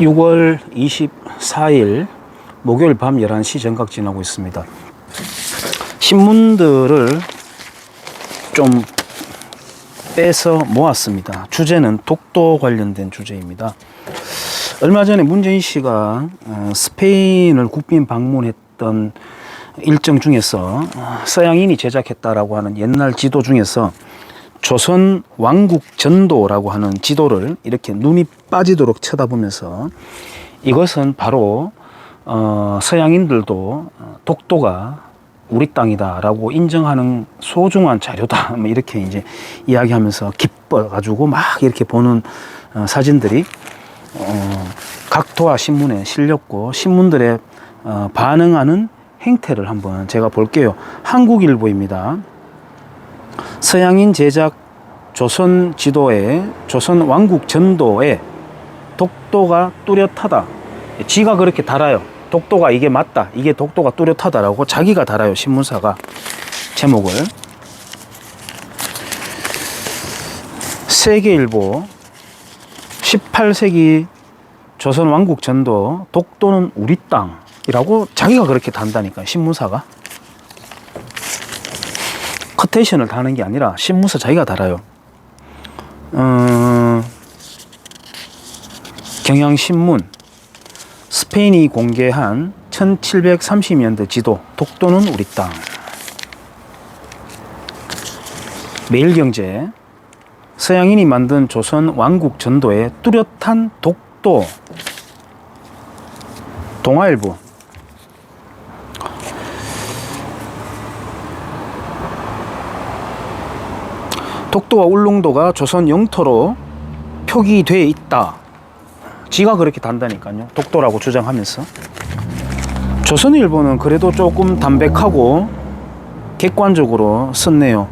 6월 24일 목요일 밤 11시 정각 지나고 있습니다. 신문들을 좀 빼서 모았습니다. 주제는 독도 관련된 주제입니다. 얼마 전에 문재인 씨가 스페인을 국빈 방문했던 일정 중에서 서양인이 제작했다라고 하는 옛날 지도 중에서 조선 왕국 전도라고 하는 지도를 이렇게 눈이 빠지도록 쳐다보면서 이것은 바로 서양인들도 독도가 우리 땅이다라고 인정하는 소중한 자료다, 뭐 이렇게 이제 이야기하면서 기뻐가지고 막 이렇게 보는 사진들이 각도와 신문에 실렸고, 신문들의 반응하는 행태를 한번 제가 볼게요. 한국일보입니다. 서양인 제작 조선 지도에 조선 왕국 전도에 독도가 뚜렷하다. 지가 그렇게 달아요. 독도가 이게 맞다. 이게 독도가 뚜렷하다라고 자기가 달아요. 신문사가 제목을. 세계일보 18세기 조선 왕국 전도 독도는 우리 땅이라고 자기가 그렇게 단다니까, 신문사가. 커테이션을 다는 게 아니라 신문사 자기가 달아요. 경향신문 스페인이 공개한 1730년대 지도 독도는 우리 땅. 매일경제 서양인이 만든 조선 왕국 전도의 뚜렷한 독도. 동아일보 독도와 울릉도가 조선 영토로 표기되어 있다. 지가 그렇게 단다니까요. 독도라고 주장하면서. 조선일보는 그래도 조금 담백하고 객관적으로 썼네요.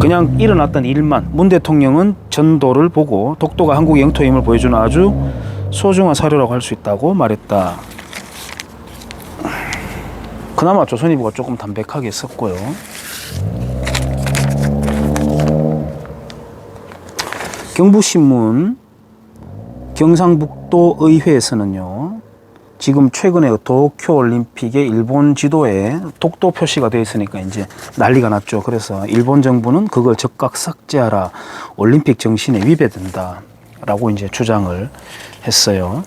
그냥 일어났던 일만, 문 대통령은 전도를 보고 독도가 한국 영토임을 보여주는 아주 소중한 사료라고 할 수 있다고 말했다. 그나마 조선일보가 조금 담백하게 썼고요. 경부신문 경상북도 의회에서는요, 지금 최근에 도쿄올림픽의 일본 지도에 독도 표시가 되어 있으니까 이제 난리가 났죠. 그래서 일본 정부는 그걸 즉각 삭제하라, 올림픽 정신에 위배된다 라고 이제 주장을 했어요.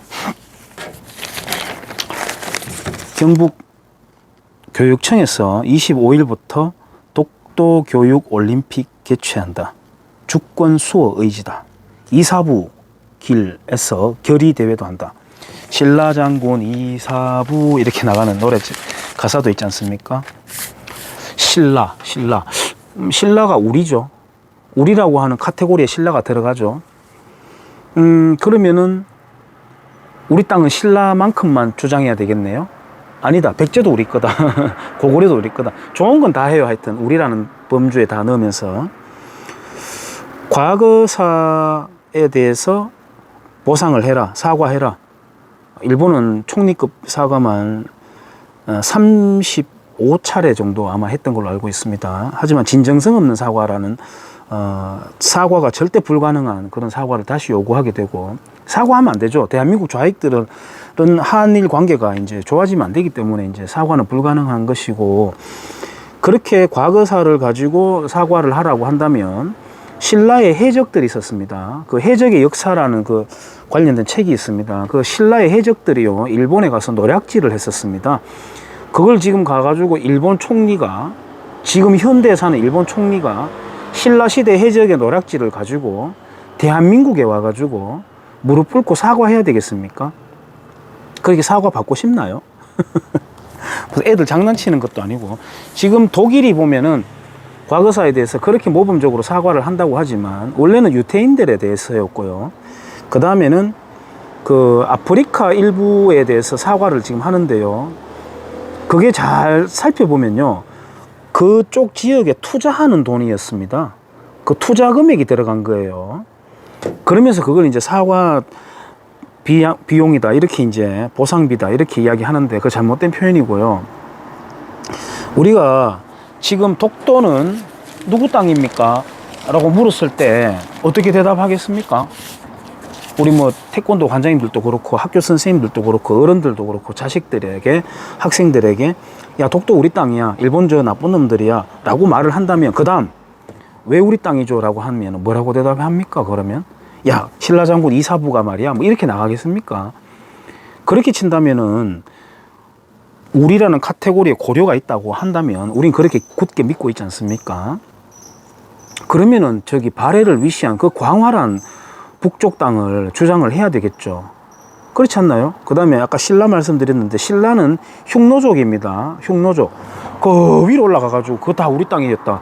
경북교육청에서 25일부터 독도 교육 올림픽 개최한다. 주권 수호 의지다. 2, 4부 길에서 결의대회도 한다. 신라장군 2, 4부 이렇게 나가는 노래 가사도 있지 않습니까? 신라가 우리죠. 우리라고 하는 카테고리에 신라가 들어가죠. 그러면은 우리 땅은 신라만큼만 주장해야 되겠네요. 아니다, 백제도 우리 거다. 고구려도 우리 거다. 좋은 건 다 해요. 하여튼 우리라는 범주에 다 넣으면서 과거사에 대해서 보상을 해라, 사과해라. 일본은 총리급 사과만 35차례 정도 아마 했던 걸로 알고 있습니다. 하지만 진정성 없는 사과라는 사과가 절대 불가능한 그런 사과를 다시 요구하게 되고, 사과하면 안 되죠. 대한민국 좌익들은 한일 관계가 이제 좋아지면 안 되기 때문에 이제 사과는 불가능한 것이고, 그렇게 과거사를 가지고 사과를 하라고 한다면 신라의 해적들이 있었습니다. 그 해적의 역사라는 그 관련된 책이 있습니다. 그 신라의 해적들이요, 일본에 가서 노략질을 했었습니다. 그걸 지금 가가지고 일본 총리가, 지금 현대에 사는 일본 총리가 신라시대 해적의 노략질을 가지고 대한민국에 와가지고 무릎 꿇고 사과해야 되겠습니까? 그렇게 사과 받고 싶나요? 그래서 애들 장난치는 것도 아니고, 지금 독일이 보면은 과거사에 대해서 그렇게 모범적으로 사과를 한다고 하지만 원래는 유태인들에 대해서였고요. 그 다음에는 그 아프리카 일부에 대해서 사과를 지금 하는데요. 그게 잘 살펴보면요, 그쪽 지역에 투자하는 돈이었습니다. 그 투자 금액이 들어간 거예요. 그러면서 그걸 이제 사과 비용이다, 이렇게 이제 보상비다, 이렇게 이야기하는데 그 잘못된 표현이고요. 우리가 지금 독도는 누구 땅입니까? 라고 물었을 때 어떻게 대답하겠습니까? 우리 뭐 태권도 관장님들도 그렇고 학교 선생님들도 그렇고 어른들도 그렇고 자식들에게 학생들에게 야 독도 우리 땅이야 일본 저 나쁜 놈들이야 라고 말을 한다면 그 다음 왜 우리 땅이죠 라고 하면 뭐라고 대답합니까? 그러면 야 신라 장군 이사부가 말이야 뭐 이렇게 나가겠습니까? 그렇게 친다면은 우리라는 카테고리에 고려가 있다고 한다면 우린 그렇게 굳게 믿고 있지 않습니까? 그러면은 저기 발해를 위시한 그 광활한 북쪽 땅을 주장을 해야 되겠죠. 그렇지 않나요? 그 다음에 아까 신라 말씀드렸는데 신라는 흉노족입니다. 흉노족. 그 위로 올라가가지고 그거 다 우리 땅이었다.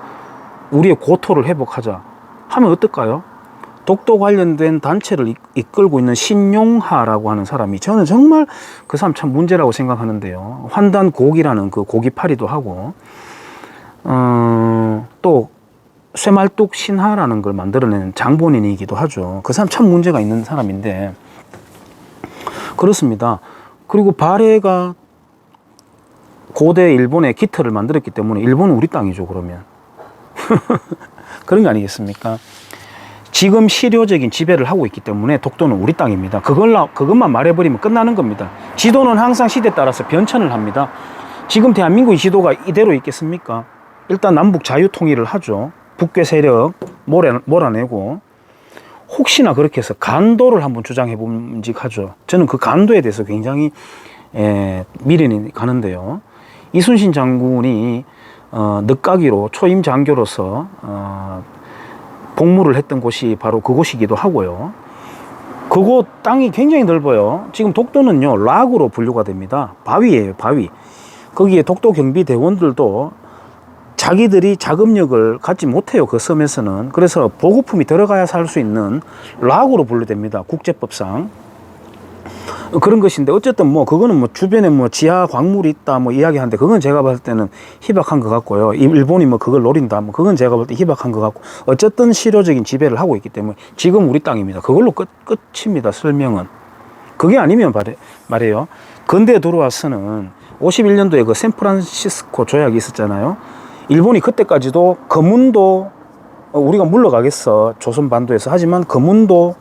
우리의 고토를 회복하자 하면 어떨까요? 독도 관련된 단체를 이끌고 있는 신용하라고 하는 사람이 저는 정말 그 사람 참 문제라고 생각하는데요. 환단곡이라는 그 고기파리도 하고 또 쇠말뚝 신하라는 걸 만들어낸 장본인이기도 하죠. 그 사람 참 문제가 있는 사람인데 그렇습니다. 그리고 발해가 고대 일본의 기틀을 만들었기 때문에 일본은 우리 땅이죠. 그러면 그런 거 아니겠습니까? 지금 실효적인 지배를 하고 있기 때문에 독도는 우리 땅입니다. 그것만 말해버리면 끝나는 겁니다. 지도는 항상 시대에 따라서 변천을 합니다. 지금 대한민국의 지도가 이대로 있겠습니까? 일단 남북 자유통일을 하죠. 북괴 세력 몰아내고 혹시나 그렇게 해서 간도를 한번 주장해 봄직하죠. 저는 그 간도에 대해서 굉장히 미련이 가는데요. 이순신 장군이 늦가기로 초임 장교로서 복무를 했던 곳이 바로 그곳이기도 하고요. 그곳 땅이 굉장히 넓어요. 지금 독도는요 락으로 분류가 됩니다. 바위예요, 바위. 거기에 독도 경비대원들도 자기들이 자금력을 갖지 못해요. 그 섬에서는. 그래서 보급품이 들어가야 살 수 있는 락으로 분류됩니다. 국제법상. 그런 것인데 어쨌든 뭐 그거는 뭐 주변에 뭐 지하 광물이 있다 뭐 이야기하는데 그건 제가 봤을 때는 희박한 것 같고요. 일본이 뭐 그걸 노린다 뭐 그건 제가 볼 때 희박한 것 같고 어쨌든 실효적인 지배를 하고 있기 때문에 지금 우리 땅입니다. 그걸로 끝입니다. 설명은. 그게 아니면 말이에요. 근대에 들어와서는 51년도에 그 샌프란시스코 조약이 있었잖아요. 일본이 그때까지도 거문도 우리가 물러가겠어 조선 반도에서 하지만 거문도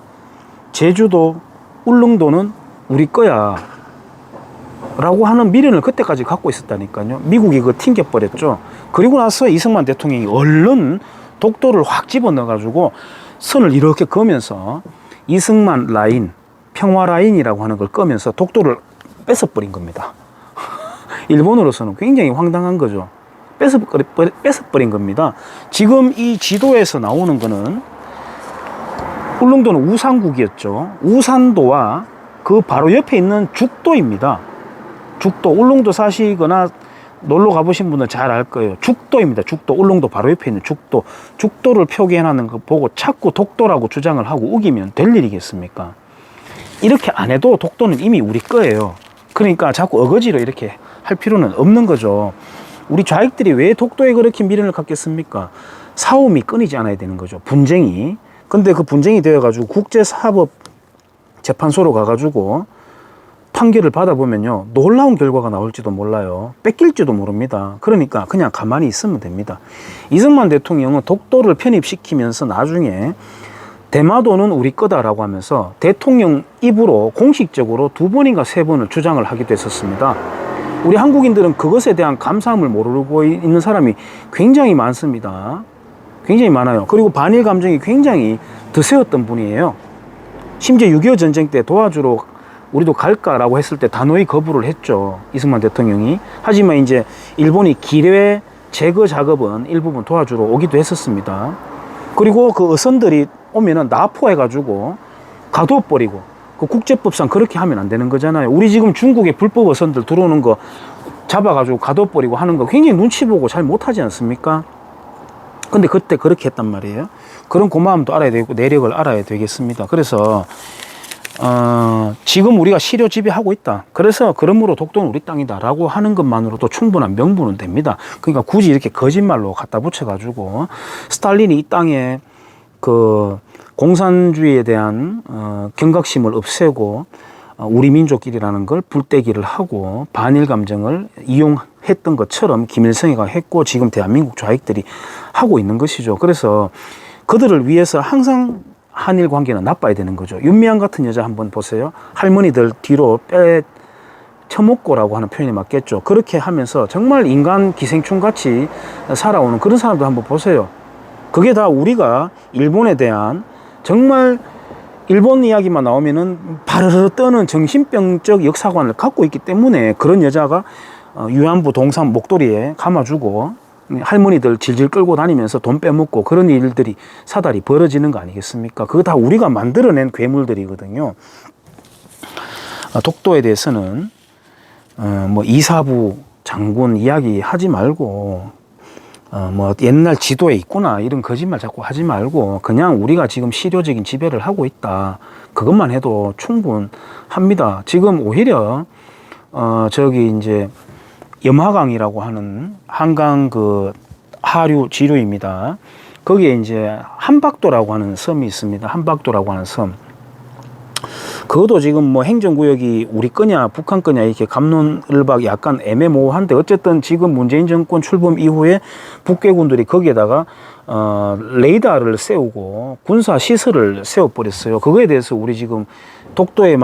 제주도 울릉도는 우리 거야 라고 하는 미련을 그때까지 갖고 있었다니까요. 미국이 그거 튕겨버렸죠. 그리고 나서 이승만 대통령이 얼른 독도를 확 집어넣어 가지고 선을 이렇게 그으면서 이승만 라인 평화 라인이라고 하는 걸 끄면서 독도를 뺏어버린 겁니다. 일본으로서는 굉장히 황당한 거죠. 뺏어버린 겁니다. 지금 이 지도에서 나오는 거는 울릉도는 우산국이었죠. 우산도와 그 바로 옆에 있는 죽도입니다. 죽도, 울릉도 사시거나 놀러 가보신 분은 잘 알 거예요. 죽도입니다. 죽도, 울릉도 바로 옆에 있는 죽도. 죽도를 표기해놓는 거 보고 자꾸 독도라고 주장을 하고 우기면 될 일이겠습니까? 이렇게 안 해도 독도는 이미 우리 거예요. 그러니까 자꾸 어거지로 이렇게 할 필요는 없는 거죠. 우리 좌익들이 왜 독도에 그렇게 미련을 갖겠습니까? 싸움이 끊이지 않아야 되는 거죠. 분쟁이. 근데 그 분쟁이 되어가지고 국제사법재판소로 가가지고 판결을 받아보면요. 놀라운 결과가 나올지도 몰라요. 뺏길지도 모릅니다. 그러니까 그냥 가만히 있으면 됩니다. 이승만 대통령은 독도를 편입시키면서 나중에 대마도는 우리 거다라고 하면서 대통령 입으로 공식적으로 2번인가 3번을 주장을 하기도 했었습니다. 우리 한국인들은 그것에 대한 감사함을 모르고 있는 사람이 굉장히 많습니다. 굉장히 많아요. 그리고 반일 감정이 굉장히 드세웠던 분이에요. 심지어 6.25 전쟁 때 도와주러 우리도 갈까라고 했을 때 단호히 거부를 했죠. 이승만 대통령이. 하지만 이제 일본이 기뢰 제거 작업은 일부분 도와주러 오기도 했었습니다. 그리고 그 어선들이 오면은 납포해가지고 가둬버리고 그 국제법상 그렇게 하면 안 되는 거잖아요. 우리 지금 중국에 불법 어선들 들어오는 거 잡아가지고 가둬버리고 하는 거 굉장히 눈치 보고 잘 못하지 않습니까? 근데 그때 그렇게 했단 말이에요. 그런 고마움도 알아야 되고 내력을 알아야 되겠습니다. 그래서 지금 우리가 실효 지배하고 있다. 그래서 그러므로 독도는 우리 땅이다 라고 하는 것만으로도 충분한 명분은 됩니다. 그러니까 굳이 이렇게 거짓말로 갖다 붙여가지고 스탈린이 이 땅에 그 공산주의에 대한 경각심을 없애고 우리 민족끼리라는 걸 불떼기를 하고 반일 감정을 이용했던 것처럼 김일성이가 했고 지금 대한민국 좌익들이 하고 있는 것이죠. 그래서 그들을 위해서 항상 한일 관계는 나빠야 되는 거죠. 윤미향 같은 여자 한번 보세요. 할머니들 뒤로 빼 처먹고라고 하는 표현이 맞겠죠. 그렇게 하면서 정말 인간 기생충 같이 살아오는 그런 사람들 한번 보세요. 그게 다 우리가 일본에 대한 정말 일본 이야기만 나오면은 바르르 떠는 정신병적 역사관을 갖고 있기 때문에 그런 여자가 위안부 동산 목도리에 감아주고 할머니들 질질 끌고 다니면서 돈 빼먹고 그런 일들이 사달이 벌어지는 거 아니겠습니까? 그거 다 우리가 만들어낸 괴물들이거든요. 독도에 대해서는 뭐 이사부 장군 이야기 하지 말고 뭐 옛날 지도에 있구나 이런 거짓말 자꾸 하지 말고 그냥 우리가 지금 실효적인 지배를 하고 있다 그것만 해도 충분합니다. 지금 오히려 저기 이제 염화강이라고 하는 한강 그 하류 지류입니다. 거기에 이제 한박도라고 하는 섬이 있습니다. 한박도라고 하는 섬. 그것도 지금 뭐 행정구역이 우리 거냐 북한 거냐 이렇게 갑론을박 약간 애매모호한데 어쨌든 지금 문재인 정권 출범 이후에 북괴군들이 거기에다가 레이더를 세우고 군사 시설을 세워버렸어요. 그거에 대해서 우리 지금 독도에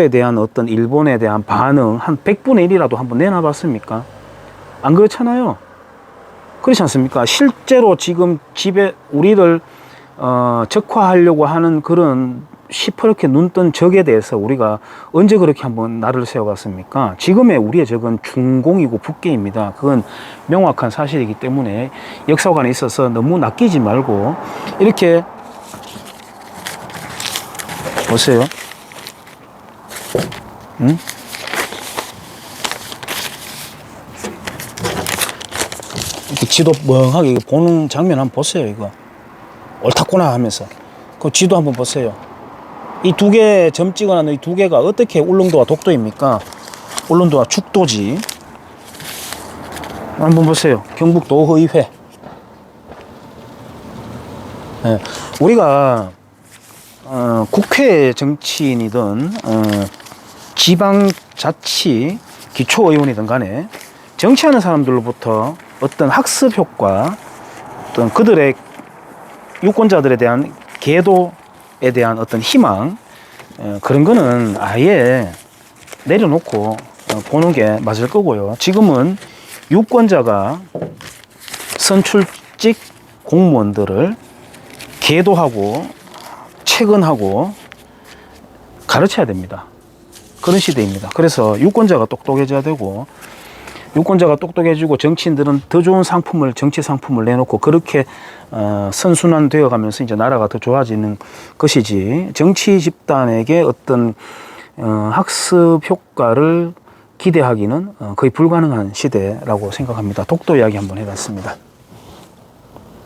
대한 어떤 일본에 대한 반응 한 100분의 1이라도 한번 내놔봤습니까? 안 그렇잖아요. 그렇지 않습니까? 실제로 지금 집에 우리를 적화하려고 하는 그런 시퍼렇게 눈뜬 적에 대해서 우리가 언제 그렇게 한번 날을 세워갔습니까? 지금의 우리의 적은 중공이고 북계입니다. 그건 명확한 사실이기 때문에 역사관에 있어서 너무 낚이지 말고 이렇게 보세요. 응? 이렇게 지도 멍하게 보는 장면 한번 보세요. 이거 옳았구나 하면서 그 지도 한번 보세요. 이 두 개 점 찍어놨는 이 두 개가 어떻게 울릉도와 독도입니까? 울릉도와 죽도지. 한번 보세요. 경북도의회. 네. 우리가 국회 정치인이든 지방자치 기초의원이든 간에 정치하는 사람들로부터 어떤 학습 효과, 어떤 그들의 유권자들에 대한 계도에 대한 어떤 희망, 그런 거는 아예 내려놓고 보는 게 맞을 거고요. 지금은 유권자가 선출직 공무원들을 계도하고 체근하고 가르쳐야 됩니다. 그런 시대입니다. 그래서 유권자가 똑똑해져야 되고, 유권자가 똑똑해지고 정치인들은 더 좋은 상품을, 정치 상품을 내놓고 그렇게 선순환 되어 가면서 이제 나라가 더 좋아지는 것이지, 정치 집단에게 어떤 학습 효과를 기대하기는 거의 불가능한 시대라고 생각합니다. 독도 이야기 한번 해봤습니다.